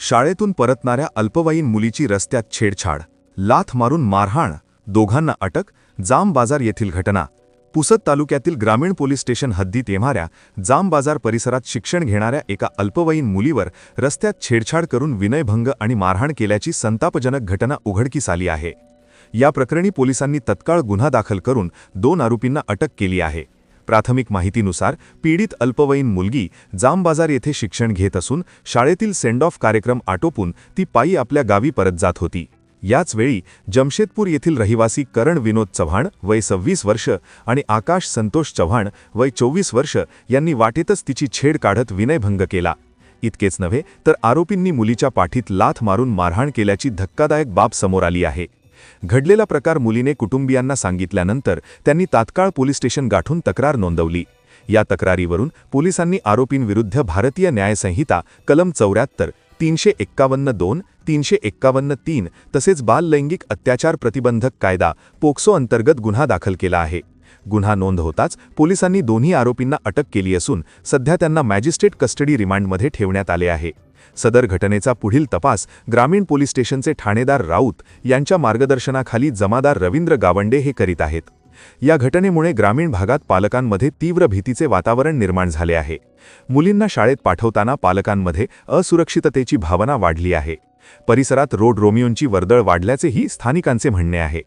शाळेतून परतणाऱ्या अल्पवयीन मुलीची रस्त्यात छेडछाड, लाथ मारून मारहाण, दोघांना अटक. जाम बाजार येथील घटना. पुसद तालुक्यातील ग्रामीण पोलीस स्टेशन हद्दीत येणाऱ्या जाम बाजार परिसरात शिक्षण घेणाऱ्या एका अल्पवयीन मुलीवर रस्त्यात छेडछाड करून विनयभंग आणि मारहाण केल्याची संतापजनक घटना उघडकीस आली आहे. या प्रकरणी पोलिसांनी तत्काळ गुन्हा दाखल करून 2 आरोपींना अटक केली आहे. प्राथमिक माहितीनुसार पीडित अल्पवयीन मुलगी जाम बाजार येथे शिक्षण घेत असून शाळेतील सेंड ऑफ कार्यक्रम आटोपून ती पायी आपल्या गावी परत जात होती. याच वेळी जमशेदपूर येथील रहिवासी करण विनोद चव्हाण वय 26 वर्ष आणि आकाश संतोष चव्हाण वय 24 वर्ष यांनी वाटेतच तिची छेड काढत विनयभंग केला. इतकेच नव्हे तर आरोपींनी मुलीच्या पाठीत लाथ मारून मारहाण केल्याची धक्कादायक बाब समोर आली आहे. घडलेला प्रकार मुलीने कुटुंबियांना सांगितल्यानंतर त्यांनी तात्काळ पोलीस स्टेशन गाठून तक्रार नोंदवली. या तक्रारीवरून पोलिसांनी आरोपींविरुद्ध भारतीय न्यायसंहिता कलम 74, 351(2), 351(3) तसेच बाल लैंगिक अत्याचार प्रतिबंधक कायदा पोक्सो अंतर्गत गुन्हा दाखल केला आहे. गुन्हा नोंद होताच पोलिसांनी दोन्ही आरोपींना अटक केली असून सध्या त्यांना मॅजिस्ट्रेट कस्टडी रिमांडमध्ये ठेवण्यात आले आहे. सदर घटनेचा पुढील तपास ग्रामीण पोलीस स्टेशनचे ठाणेदार राऊत यांच्या मार्गदर्शनाखाली जमादार रवींद्र गावंडे हे करीत आहेत. या घटनेमुळे ग्रामीण भागात पालकांमध्ये तीव्र भीतीचे वातावरण निर्माण झाले आहे. मुलींना शाळेत पाठवताना पालकांमध्ये असुरक्षिततेची भावना वाढली आहे. परिसरात रोड रोमियोंची वर्दळ वाढल्याचेही स्थानिकांचे म्हणणे आहे.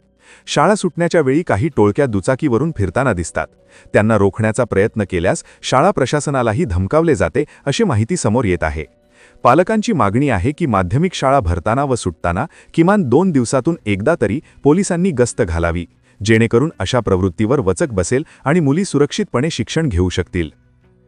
शाळा सुटण्याच्या वेळी काही टोळक्या दुचाकीवरून फिरताना दिसतात. त्यांना रोखण्याचा प्रयत्न केल्यास शाळा प्रशासनालाही धमकावले जाते अशी माहिती समोर येत आहे. पालकांची मागणी आहे की माध्यमिक शाळा भरताना व सुटताना किमान 2 दिवसातून एकदा तरी पोलिसांनी गस्त घालावी, जेणेकरून अशा प्रवृत्तीवर वचक बसेल आणि मुली सुरक्षितपणे शिक्षण घेऊ शकतील.